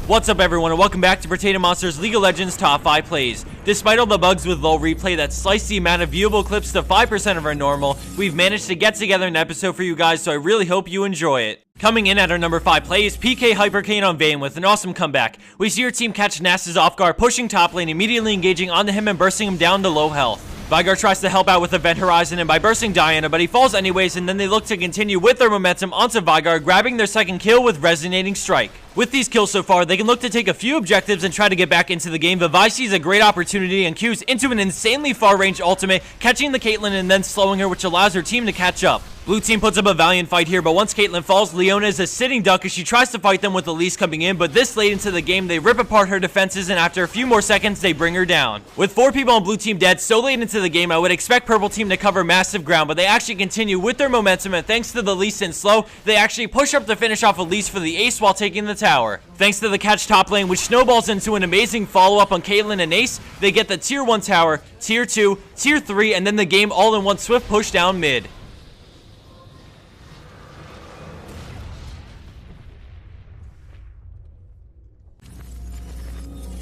What's up everyone and welcome back to Potato Monster's League of Legends Top 5 Plays. Despite all the bugs with low replay that slice the amount of viewable clips to 5% of our normal, we've managed to get together an episode for you guys, so I really hope you enjoy it. Coming in at our number 5 play is PK xPeke on Vayne with an awesome comeback. We see your team catch Nasıl off guard, pushing top lane, immediately engaging onto him and bursting him down to low health. Veigar tries to help out with Event Horizon and by bursting Diana, but he falls anyways, and then they look to continue with their momentum onto Veigar, grabbing their second kill with Resonating Strike. With these kills so far, they can look to take a few objectives and try to get back into the game, but Vi sees a great opportunity and cues into an insanely far-range ultimate, catching the Caitlyn and then slowing her, which allows her team to catch up. Blue team puts up a valiant fight here, but once Caitlyn falls, Leona is a sitting duck as she tries to fight them with Elise coming in, but this late into the game, they rip apart her defenses, and after a few more seconds, they bring her down. With 4 people on blue team dead so late into the game, I would expect purple team to cover massive ground, but they actually continue with their momentum, and thanks to the Elise and slow, they actually push up to finish off Elise for the ace while taking the tower. Thanks to the catch top lane, which snowballs into an amazing follow-up on Caitlyn and Ace, they get the tier 1 tower, tier 2, tier 3, and then the game all in one swift push down mid.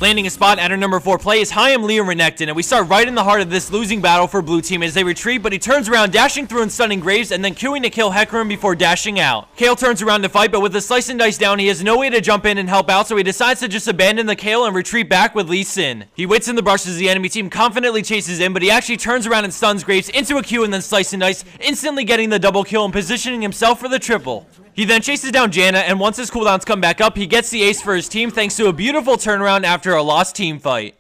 Landing a spot at our number 4 play is Hyam Liam Renekton, and we start right in the heart of this losing battle for blue team as they retreat, but he turns around, dashing through and stunning Graves, and then queuing to kill Hecarim before dashing out. Kayle turns around to fight, but with the slice and dice down, he has no way to jump in and help out, so he decides to just abandon the Kayle and retreat back with Lee Sin. He waits in the brush as the enemy team confidently chases in, but he actually turns around and stuns Graves into a Q and then slice and dice, instantly getting the double kill and positioning himself for the triple. He then chases down Janna, and once his cooldowns come back up, he gets the ace for his team thanks to a beautiful turnaround after a lost team fight.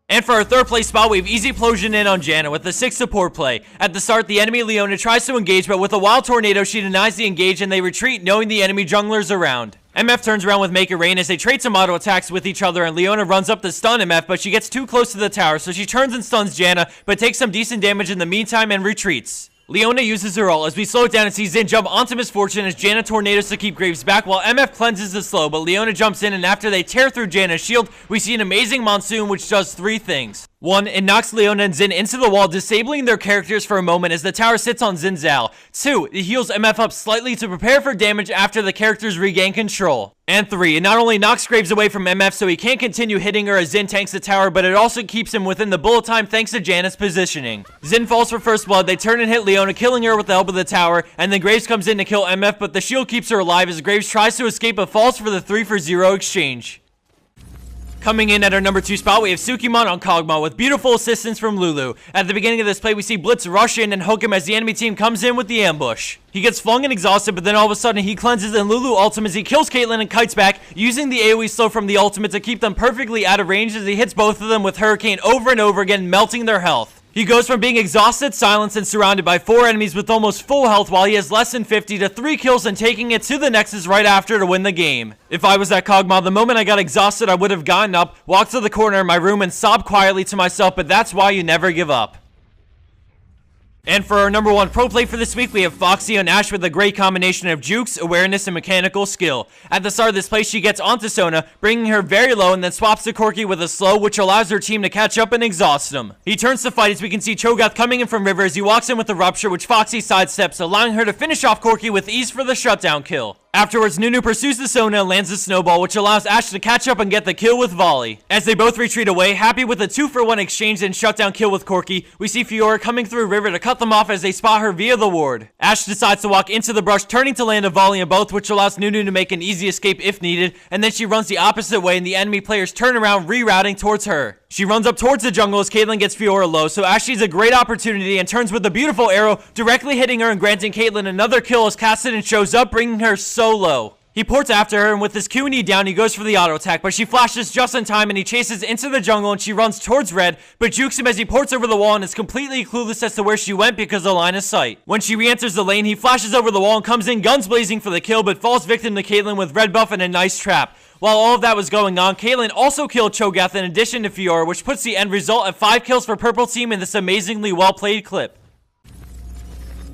And for our third place spot, we have Easy Plosion in on Janna with the 6 support play. At the start, the enemy Leona tries to engage, but with a wild tornado, she denies the engage and they retreat, knowing the enemy junglers around. MF turns around with Make It Rain as they trade some auto attacks with each other, and Leona runs up to stun MF, but she gets too close to the tower, so she turns and stuns Janna, but takes some decent damage in the meantime and retreats. Leona uses her ult as we slow it down and see Xin jump onto Misfortune as Janna tornadoes to keep Graves back while MF cleanses the slow, but Leona jumps in, and after they tear through Janna's shield, we see an amazing Monsoon which does 3 things. 1, it knocks Leona and Xin into the wall, disabling their characters for a moment as the tower sits on Xin's Al. 2, it heals MF up slightly to prepare for damage after the characters regain control. And 3, it not only knocks Graves away from MF so he can't continue hitting her as Xin tanks the tower, but it also keeps him within the bullet time thanks to Janna's positioning. Xin falls for first blood, they turn and hit Leona, killing her with the help of the tower, and then Graves comes in to kill MF, but the shield keeps her alive as Graves tries to escape but falls for the 3-for-0 exchange. Coming in at our number 2 spot, we have Sukimon on Kog'Maw with beautiful assistance from Lulu. At the beginning of this play, we see Blitz rush in and hook him as the enemy team comes in with the ambush. He gets flung and exhausted, but then all of a sudden he cleanses and Lulu ultimates as he kills Caitlyn and kites back, using the AoE slow from the ultimate to keep them perfectly out of range as he hits both of them with Hurricane over and over again, melting their health. He goes from being exhausted, silenced, and surrounded by 4 enemies with almost full health while he has less than 50 to 3 kills and taking it to the Nexus right after to win the game. If I was at Kog'Maw, the moment I got exhausted, I would have gotten up, walked to the corner of my room, and sobbed quietly to myself, but that's why you never give up. And for our number 1 pro play for this week, we have Foxy on Ashe with a great combination of jukes, awareness, and mechanical skill. At the start of this play, she gets onto Sona, bringing her very low, and then swaps to Corki with a slow, which allows her team to catch up and exhaust him. He turns to fight as we can see Cho'Gath coming in from River as he walks in with a Rupture, which Foxy sidesteps, allowing her to finish off Corki with ease for the shutdown kill. Afterwards, Nunu pursues the Sona and lands a snowball, which allows Ashe to catch up and get the kill with Volley. As they both retreat away, happy with a 2-for-1 exchange and shutdown kill with Corki, we see Fiora coming through River to cut them off as they spot her via the ward. Ashe decides to walk into the brush, turning to land a volley in both, which allows Nunu to make an easy escape if needed, and then she runs the opposite way and the enemy players turn around, rerouting towards her. She runs up towards the jungle as Caitlyn gets Fiora low, so Ashe sees a great opportunity and turns with a beautiful arrow, directly hitting her and granting Caitlyn another kill as Kassadin shows up, bringing her so low. He ports after her, and with his Q and E down, he goes for the auto attack, but she flashes just in time, and he chases into the jungle, and she runs towards red, but jukes him as he ports over the wall, and is completely clueless as to where she went because of line of sight. When she re-enters the lane, he flashes over the wall and comes in guns blazing for the kill, but falls victim to Caitlyn with red buff and a nice trap. While all of that was going on, Caitlyn also killed Cho'Gath in addition to Fiora, which puts the end result at 5 kills for purple team in this amazingly well-played clip.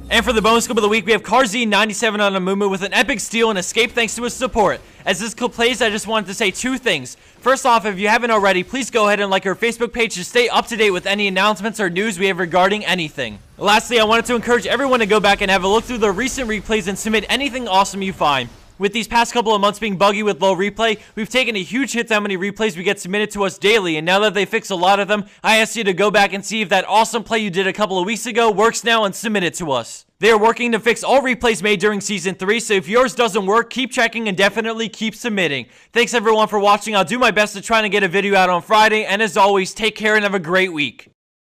And for the bonus clip of the week, we have Carzine97 on Amumu with an epic steal and escape thanks to his support. As this clip plays, I just wanted to say 2 things. First off, if you haven't already, please go ahead and like our Facebook page to stay up to date with any announcements or news we have regarding anything. Lastly, I wanted to encourage everyone to go back and have a look through the recent replays and submit anything awesome you find. With these past couple of months being buggy with low replay, we've taken a huge hit to how many replays we get submitted to us daily, and now that they fixed a lot of them, I asked you to go back and see if that awesome play you did a couple of weeks ago works now and submit it to us. They are working to fix all replays made during Season 3, so if yours doesn't work, keep checking and definitely keep submitting. Thanks everyone for watching. I'll do my best to try and get a video out on Friday, and as always, take care and have a great week.